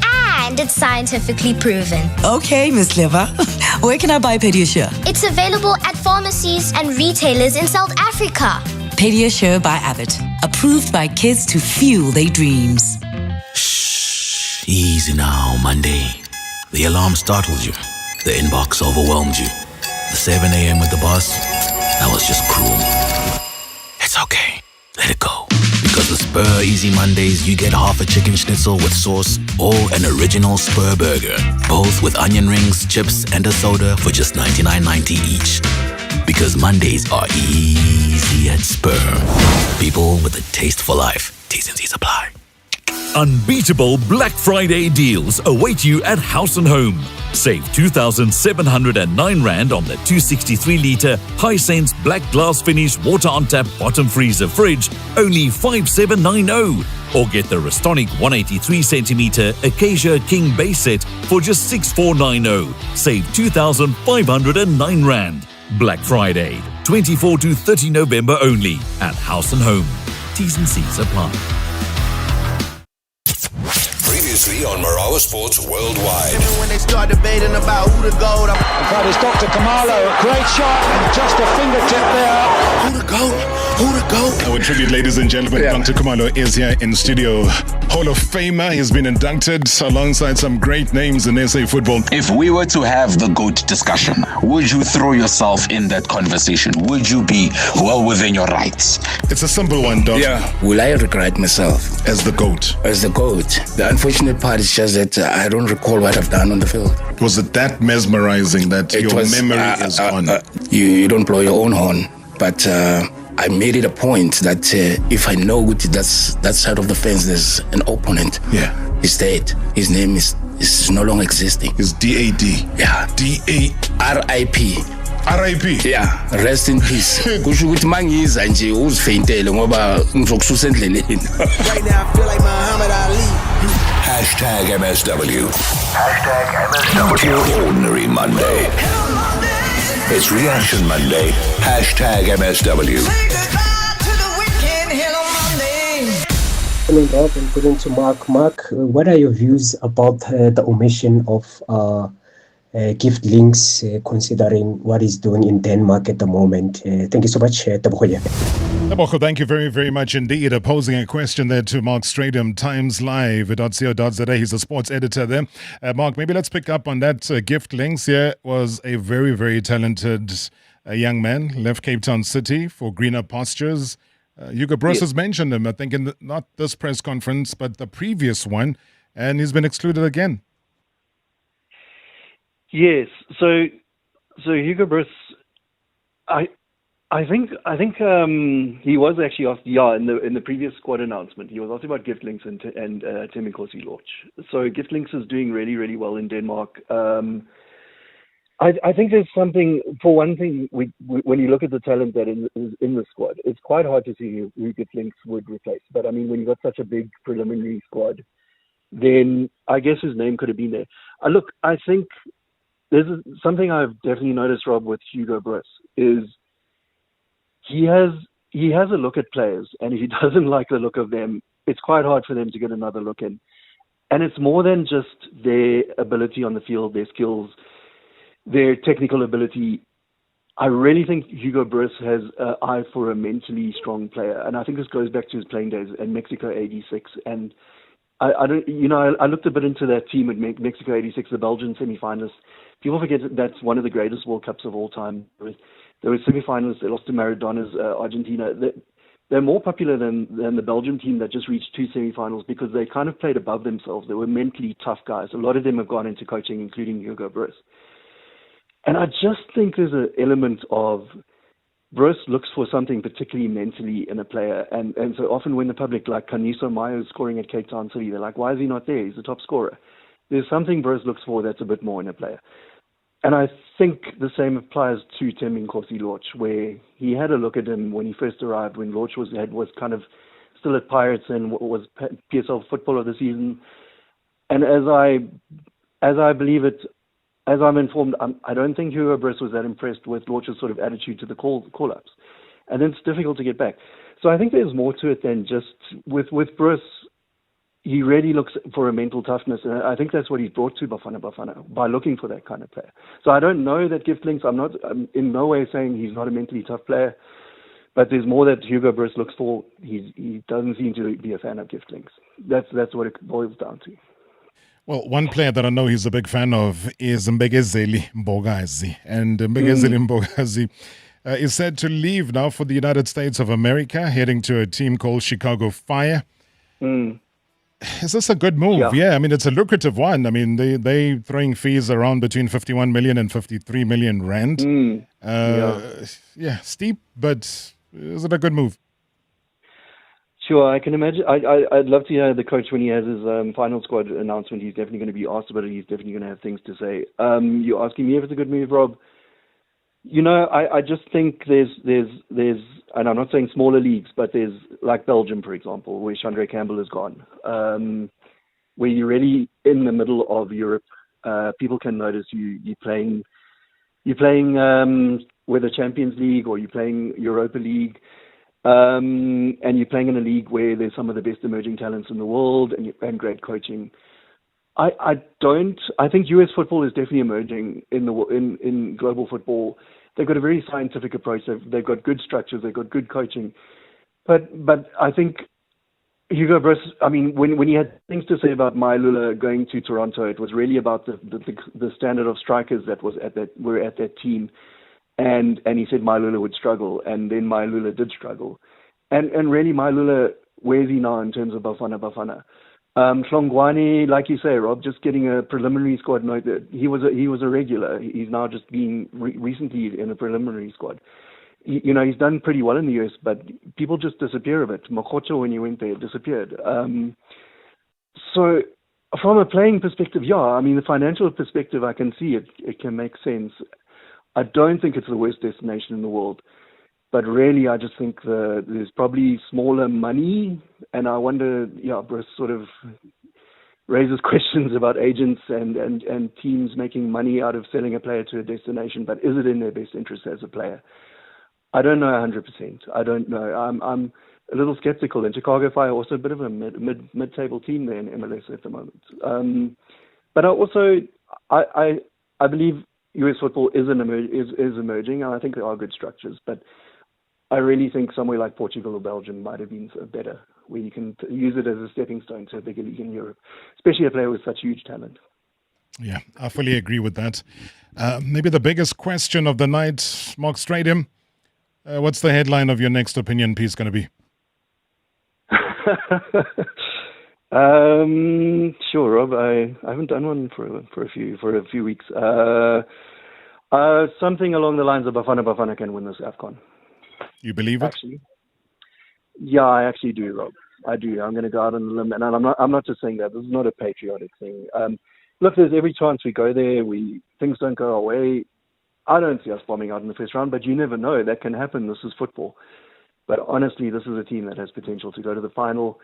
Speaker 8: and it's scientifically proven.
Speaker 22: Okay, Miss Clever. Where can I buy Pediasure?
Speaker 8: It's available at pharmacies and retailers in South Africa.
Speaker 22: Pediasure by Abbott. Approved by kids to fuel their dreams.
Speaker 24: Shh. Easy now, Monday. The alarm startled you. The inbox overwhelmed you. The 7 a.m. with the boss, that was just cruel. It's okay. Let it go. Because with Spur Easy Mondays, you get half a chicken schnitzel with sauce or an original Spur burger. Both with onion rings, chips, and a soda for just $99.90 each. Because Mondays are easy at Spur. People with a taste for life. T's and C's apply.
Speaker 25: Unbeatable Black Friday deals await you at House & Home. Save 2,709 Rand on the 263-litre Hisense black glass finish water on tap bottom freezer fridge, only 5,790. Or get the Restonic 183cm Acacia King base set for just 6,490. Save 2,509 Rand. Black Friday, 24 to 30 November only at House & Home. T's and C's apply.
Speaker 4: Previously on Marawa Sports Worldwide.
Speaker 26: When they start debating about who the GOAT, in fact, it's Dr. Kamalo. Great shot and just a fingertip there. Who the GOAT? Who the GOAT?
Speaker 2: Our tribute, ladies and gentlemen, Dr. Kamalo is here in studio. Hall of Famer. He's been inducted alongside some great names in SA football.
Speaker 11: If we were to have the GOAT discussion, would you throw yourself in that conversation? Would you be well within your rights?
Speaker 2: It's a simple one, Doc.
Speaker 1: Yeah. Will I regret myself?
Speaker 2: As the GOAT?
Speaker 1: As the GOAT. The unfortunate part is just that I don't recall what I've done on the field.
Speaker 2: Was it that mesmerizing that your memory is gone?
Speaker 1: You don't blow your own horn, but I made it a point that if I know that side of the fence there's an opponent, he's dead. His name is no longer existing.
Speaker 2: It's D-A-D.
Speaker 1: Yeah.
Speaker 2: D-A-R-I-P. R.I.P.
Speaker 1: Yeah, rest in peace. Kusho ukuthi mangiza nje uzifeyintele ngoba ngizokususa endleleni.
Speaker 26: Right now I feel like Muhammad Ali.
Speaker 4: #MSW. #MSW. Your ordinary Monday. It's Reaction Monday. #MSW.
Speaker 27: Hello, Rob, and good evening to Mark. Mark, what are your views about the omission of gift links, considering what he's doing in Denmark at the moment. Thank you so much, Tebogo.
Speaker 2: Tebogo, thank you very, very much indeed. Posing a question there to Mark Stradum, timeslive.co.za. He's a sports editor there. Mark, maybe let's pick up on that. Gift links here was a very, very talented young man, left Cape Town City for greener pastures. Hugo Broos has mentioned him, I think, in not this press conference, but the previous one, and he's been excluded again.
Speaker 5: Yes. So Hugo Broos, I think he was actually asked. Yeah, in the previous squad announcement, he was asked about gift links and Thembinkosi Lorch. So gift links is doing really, really well in Denmark. I think there's something. For one thing, when you look at the talent that is in the squad, it's quite hard to see who gift links would replace. But I mean, when you've got such a big preliminary squad, then I guess his name could have been there. Look, I think there's something I've definitely noticed, Rob, with Hugo Broos is he has a look at players, and if he doesn't like the look of them, it's quite hard for them to get another look in. And it's more than just their ability on the field, their skills, their technical ability. I really think Hugo Broos has an eye for a mentally strong player, and I think this goes back to his playing days in Mexico '86. And I looked a bit into that team at Mexico '86, the Belgian semi-finalists. People forget that's one of the greatest World Cups of all time. They were semi-finalists. They lost to Maradona's Argentina. They're more popular than the Belgium team that just reached 2 semi-finals because they kind of played above themselves. They were mentally tough guys. A lot of them have gone into coaching, including Hugo Broos. And I just think there's an element of Broos looks for something particularly mentally in a player. And so often when the public, like Kaniso Mayo is scoring at Cape Town City, they're like, why is he not there? He's the top scorer. There's something Broos looks for that's a bit more in a player. And I think the same applies to Thembinkosi Lorch, where he had a look at him when he first arrived, when Lorch was kind of still at Pirates and was PSL Footballer of the Season. And as I believe it, as I'm informed, I don't think Hugo Broos was that impressed with Lorch's sort of attitude to the call-ups. And then it's difficult to get back. So I think there's more to it than just with Broos. He really looks for a mental toughness, and I think that's what he's brought to Bafana Bafana by looking for that kind of player. So I don't know that gift links. I'm in no way saying he's not a mentally tough player, but there's more that Hugo Broos looks for. He doesn't seem to be a fan of gift links. That's what it boils down to.
Speaker 2: Well, one player that I know he's a big fan of is Mbegezeli Mbogazi. And Mbegezeli Mbogazi is said to leave now for the United States of America, heading to a team called Chicago Fire. Is this a good move? Yeah, I mean, it's a lucrative one. I mean, they throwing fees around between 51 million and 53 million rand. Yeah, steep, but is it a good move?
Speaker 5: Sure, I can imagine. I'd love to hear the coach when he has his final squad announcement. He's definitely going to be asked about it. He's definitely going to have things to say. You're asking me if it's a good move, Rob. You know, I just think there's, and I'm not saying smaller leagues, but there's like Belgium, for example, where Chandre Campbell has gone, where you're really in the middle of Europe. People can notice you're playing whether Champions League or you're playing Europa League. And you're playing in a league where there's some of the best emerging talents in the world and great coaching. I think US football is definitely emerging in global football. They've got a very scientific approach. They've got good structures. They've got good coaching. But I think Hugo Broos, I mean, when he had things to say about Mailula going to Toronto, it was really about the standard of strikers that were at that team. And he said Mailula would struggle, and then Mailula did struggle. And really, Mailula, where is he now in terms of Bafana? Hlongwane, like you say, Rob, just getting a preliminary squad note. He was a regular. He's now just been recently in a preliminary squad. He's done pretty well in the US, but people just disappear a bit. Mokocho, when you went there, disappeared. So from a playing perspective, yeah, I mean, the financial perspective, I can see it can make sense. I don't think it's the worst destination in the world, but really I just think there's probably smaller money, and I wonder, Broos sort of raises questions about agents and teams making money out of selling a player to a destination, but is it in their best interest as a player? I don't know 100%. I don't know. I'm a little skeptical, and Chicago Fire also a bit of a mid-table team there in MLS at the moment. But I I believe US football is emerging, and I think there are good structures, but I really think somewhere like Portugal or Belgium might have been better, where you can use it as a stepping stone to a bigger league in Europe, especially a player with such huge talent.
Speaker 2: Yeah, I fully agree with that. Maybe the biggest question of the night, Mark Stadium. What's the headline of your next opinion piece going to be?
Speaker 5: Sure, Rob. I haven't done one for a few weeks. Something along the lines of Bafana Bafana can win this AFCON.
Speaker 2: You believe it?
Speaker 5: Actually, yeah, I actually do, Rob. I do. I'm going to go out on a limb, and I'm not just saying that. This is not a patriotic thing. Look, there's every chance we go there. Things don't go our way. I don't see us bombing out in the first round, but you never know. That can happen. This is football. But honestly, this is a team that has potential to go to the final.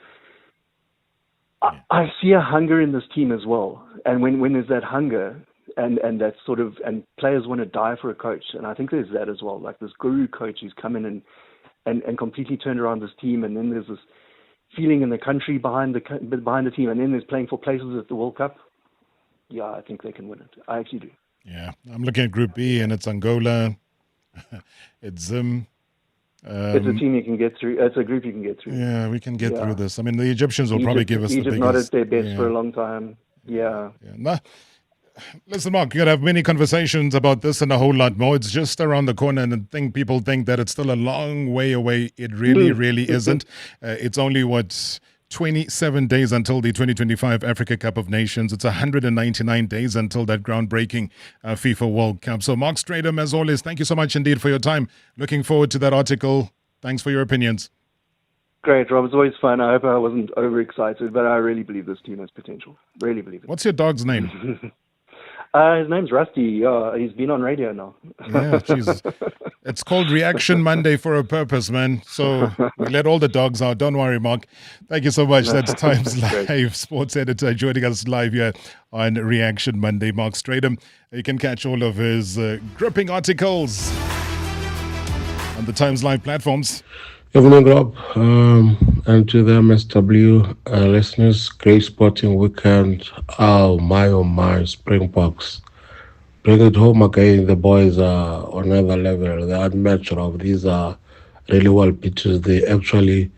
Speaker 5: I see a hunger in this team as well. And when there's that hunger and that sort of, and players want to die for a coach, and I think there's that as well. Like this guru coach who's come in and completely turned around this team, and then there's this feeling in the country behind the team, and then there's playing for places at the World Cup. Yeah, I think they can win it. I actually do.
Speaker 2: Yeah, I'm looking at Group B, and it's Angola, it's Zim.
Speaker 5: It's a team you can get through. It's a group you can get through.
Speaker 2: Yeah, we can get through this. I mean, the Egyptians will probably give us the biggest.
Speaker 5: Egypt not at their best for a long time. Yeah.
Speaker 2: Nah. Listen, Mark, you're going to have many conversations about this and a whole lot more. It's just around the corner, and people think that it's still a long way away. It really isn't. It's only, 27 days until the 2025 Africa Cup of Nations. It's 199 days until that groundbreaking FIFA World Cup. So, Mark Stradum, as always, thank you so much indeed for your time. Looking forward to that article. Thanks for your opinions.
Speaker 5: Great, Rob. It's always fun. I hope I wasn't overexcited, but I really believe this team has potential. Really believe it.
Speaker 2: What's your dog's name?
Speaker 5: His name's Rusty. He's been on radio now.
Speaker 2: Yeah, Jesus. It's called Reaction Monday for a purpose, man. So we let all the dogs out. Don't worry, Mark. Thank you so much. That's Times Live sports editor joining us live here on Reaction Monday, Mark Stradum. You can catch all of his gripping articles on the Times Live platforms.
Speaker 9: Evening, Rob, and to the MSW listeners, great sporting weekend. Oh my, Springboks. Bring it home again. The boys are on another level. They are unmatched, Rob. These are really well pitches. They actually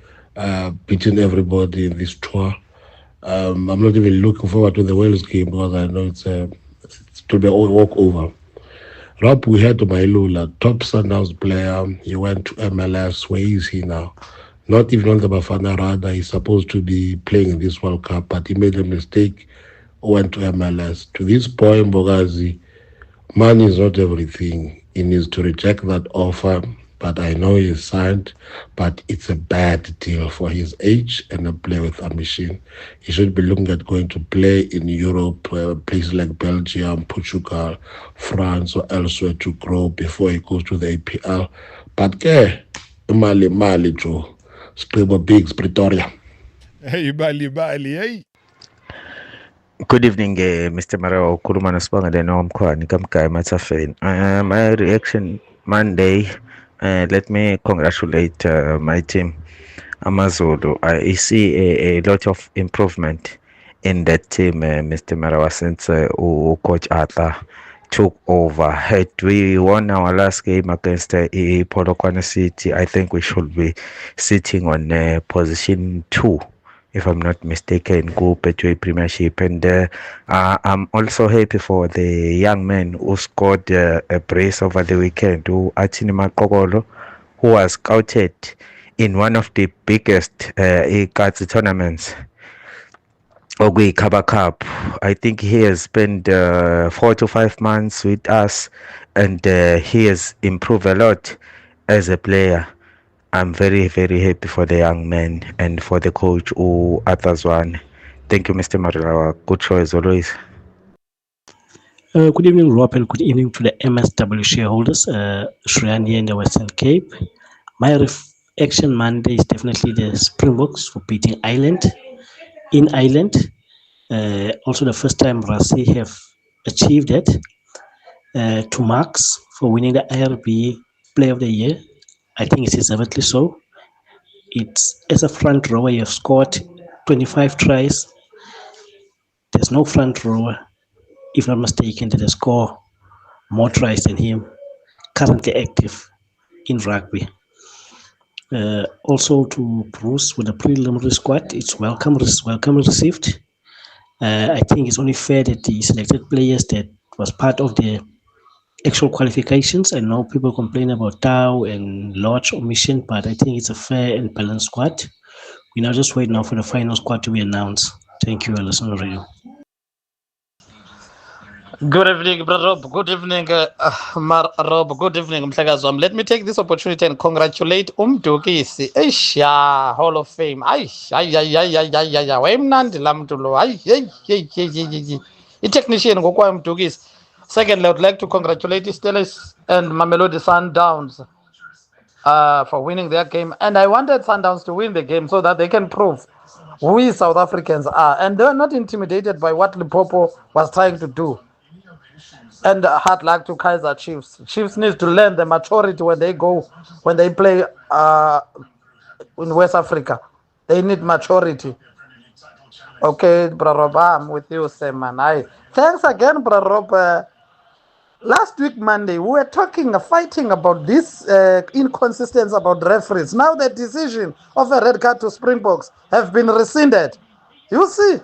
Speaker 9: beating everybody in this tour. I'm not even looking forward to the Wales game because I know it's to be a walkover. Rob, we had Mailula, top Sundowns player. He went to MLS. Where is he now? Not even on the Bafana radar. He's supposed to be playing in this World Cup, but he made a mistake, went to MLS. To this point, Bogazi, money is not everything. He needs to reject that offer, but I know he's signed, but it's a bad deal for his age and a play with a machine. He should be looking at going to play in Europe, places like Belgium, Portugal, France, or elsewhere to grow before he goes to the APL. But Mali, Joe, Springboks, Pretoria.
Speaker 2: Hey, Mali, hey.
Speaker 10: Good evening, Mr. Marawa. Kulumana Spanga, the Norm Kwan, Nikamkai Matafin. My reaction Monday. Let me congratulate my team, Amazulu. I see a lot of improvement in that team, Mr. Marawa, since Coach Arthur took over. Had we won our last game against Polokwane City, I think we should be sitting on position 2, if I'm not mistaken, go Petway Premiership. And I'm also happy for the young man who scored a brace over the weekend, who Atini Makogolo, who was scouted in one of the biggest cards tournaments, Ogui Kaba Cup. I think he has spent 4 to 5 months with us, and he has improved a lot as a player. I'm very, very happy for the young man and for the coach, Atazwan. Thank you, Mr. Marilawa. Good show as always.
Speaker 12: Good evening, Rob, and good evening to the MSW shareholders. Shreyan here in the Western Cape. My reaction Monday is definitely the Springboks for beating Ireland in Ireland. Also, the first time Rasi have achieved it. To Marks for winning the IRB Player of the Year. I think it's deservedly so. It's as a front rower, you have scored 25 tries. There's no front rower, if not mistaken, that has scored more tries than him, currently active in rugby. Also to Bruce with the preliminary squad, it's welcome received. I think it's only fair that the selected players that was part of the actual qualifications. I know people complain about Tau and Lodge omission, but I think it's a fair and balanced squad. We now just wait now for the final squad to be announced. Thank you, Alison Radio.
Speaker 13: Good evening, Brother Rob. Good evening, Rob. Good evening, Mhlagazwam. Let me take this opportunity and congratulate Umdukisi. Aisha, Hall of Fame. Aisha, wemnandi lamtulo. A technician Gokwa Umdukisi. Secondly, I would like to congratulate Steelers and Mamelodi Sundowns for winning their game. And I wanted Sundowns to win the game so that they can prove who we South Africans are. And they were not intimidated by what Limpopo was trying to do. And hard luck to Kaizer Chiefs. Chiefs needs to learn the maturity when they play in West Africa. They need maturity. Okay, Bro Rob, I'm with you, Sam, man. Thanks again, Bro Rob. Last week, Monday, we were fighting about this inconsistency about referees. Now the decision of a red card to Springboks have been rescinded. You see,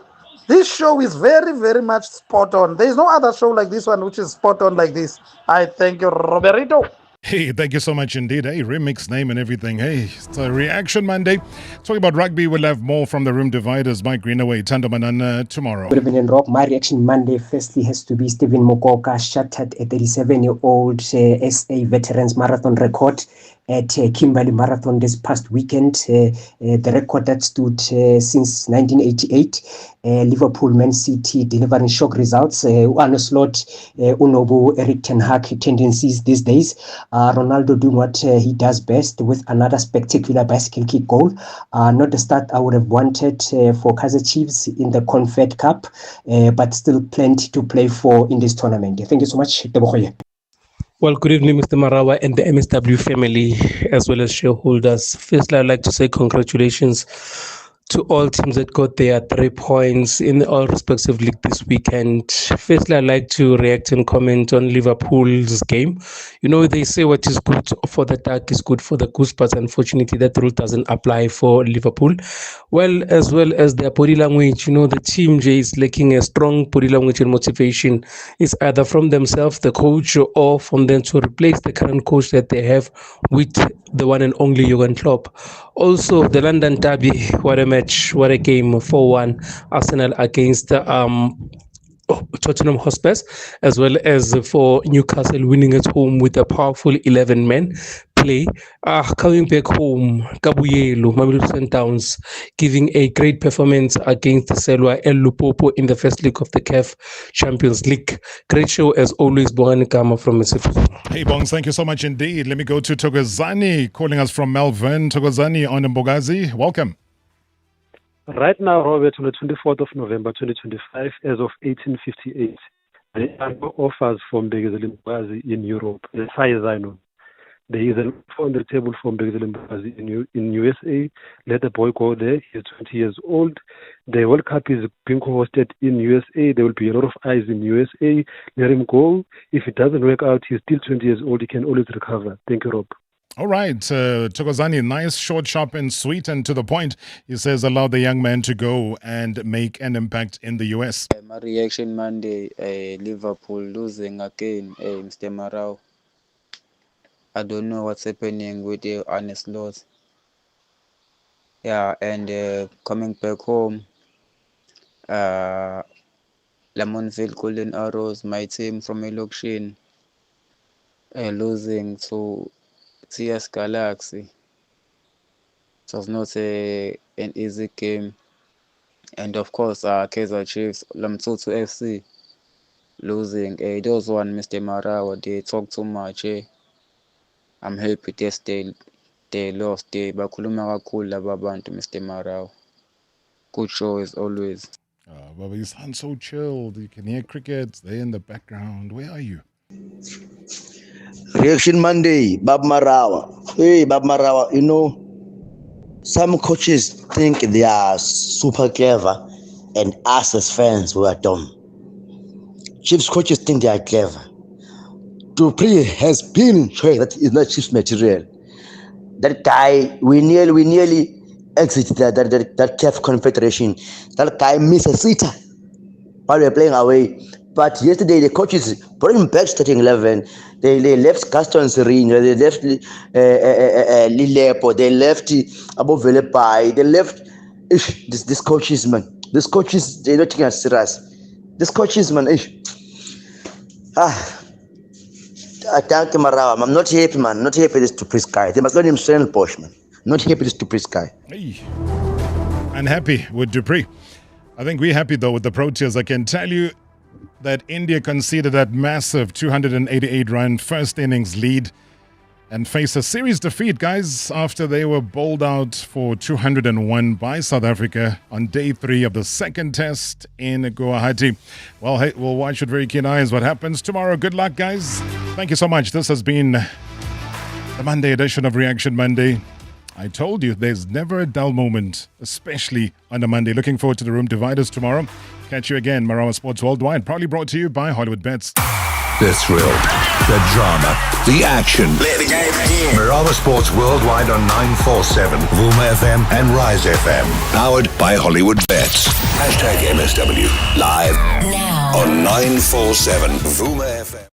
Speaker 13: this show is very, very much spot on. There is no other show like this one which is spot on like this. I thank you, Roberto.
Speaker 2: Hey, thank you so much indeed. Hey, remix name and everything. Hey, it's a Reaction Monday. Talking about rugby, we'll have more from the Room Dividers. Mike Greenaway, Tando Manana tomorrow.
Speaker 27: Good evening, Rob. My Reaction Monday firstly has to be Stephen Mokoka shattered a 37-year-old SA Veterans Marathon record at Kimberley Marathon this past weekend. The record that stood since 1988. Liverpool, Man City delivering shock results. Arne Slot, Unobo, Eric Ten Hag tendencies these days. Ronaldo doing what he does best with another spectacular bicycle kick goal. Not the start I would have wanted for Kaizer Chiefs in the Confed Cup, but still plenty to play for in this tournament. Thank you so much.
Speaker 14: Well, good evening, Mr. Marawa and the MSW family, as well as shareholders. Firstly, I'd like to say congratulations to all teams that got their 3 points in all respective league this weekend. Firstly, I'd like to react and comment on Liverpool's game. You know, they say what is good for the duck is good for the goose, but unfortunately that rule doesn't apply for Liverpool. Well as their body language, you know, the team J is lacking a strong body language and motivation. It's either from themselves, the coach, or from them to replace the current coach that they have with the one and only Jurgen Klopp. Also, the London Derby, what a match, what a game, 4-1 Arsenal against Tottenham Hotspur, as well as for Newcastle winning at home with a powerful 11-man play. Coming back home, Kabuyelo, Mamelodi Sundowns giving a great performance against Selwa El Lupopo in the first leg of the CAF Champions League. Great show as always, Bongani Kama from Mississippi.
Speaker 2: Hey, Bongs, thank you so much indeed. Let me go to Togozani calling us from Melbourne. Togozani on Mbogazi, welcome.
Speaker 15: Right now, Robert, on the 24th of November 2025, as of 1858, there are no offers from Mbogazi in Europe, as far as I know. There is an offer on the table from Mbogazi in USA. Let the boy go there. He's 20 years old. The World Cup is being hosted in USA. There will be a lot of eyes in USA. Let him go. If it doesn't work out, he's still 20 years old. He can always recover. Thank you, Rob.
Speaker 2: All right, Togozani, nice, short, sharp, and sweet, and to the point. He says, allow the young man to go and make an impact in the US.
Speaker 17: My Reaction Monday, Liverpool losing again, Mr. Marawa. I don't know what's happening with the honest loss. Yeah, and coming back home, Lamontville Golden Arrows, my team from Elokshin, losing to CS Galaxy. It was not an easy game. And of course, Kaizer Chiefs, Lamtutu FC, losing. Those one, Mr. Marawa, they talk too much. I'm happy they lost. Bakhuluma kakhulu laba bantu, Mr. Marawa. Good show as always.
Speaker 2: Baba, you sound so chilled. You can hear crickets there in the background. Where are you?
Speaker 18: Reaction Monday, Bab Marawa. Hey, Bab Marawa, you know, some coaches think they are super clever, and us as fans, we are dumb. Chiefs coaches think they are clever. Dupree has been showing that he's not Chiefs material. That guy, we nearly exited that CAF Confederation. That guy missed a sitter while we were playing away. But yesterday, the coaches brought him back starting 11. They left Gaston Serena, they left Lilepo, they left Abovelepai, they left these coaches, man. These coaches, they're not taking us serious. These coaches, man. I thank Marawa. I'm not happy, man. Not happy with this stupid guy. They must let him stand Bosch, man. Not happy with this stupid guy.
Speaker 2: Hey. Unhappy with Dupree. I think we're happy, though, with the Proteas. I can tell you that India conceded that massive 288-run first innings lead and faced a series defeat, guys, after they were bowled out for 201 by South Africa on day 3 of the second test in Guwahati. Well, hey, we'll watch with very keen eyes what happens tomorrow. Good luck, guys. Thank you so much. This has been the Monday edition of Reaction Monday. I told you there's never a dull moment, especially on a Monday. Looking forward to the Room Dividers tomorrow. Catch you again, Marawa Sports Worldwide, proudly brought to you by Hollywood Bets.
Speaker 4: The thrill, the drama, the action. Let the game begin. Marawa Sports Worldwide on 947, Vuma FM and Rise FM. Powered by Hollywood Bets. #MSW. Live now on 947, Vuma FM.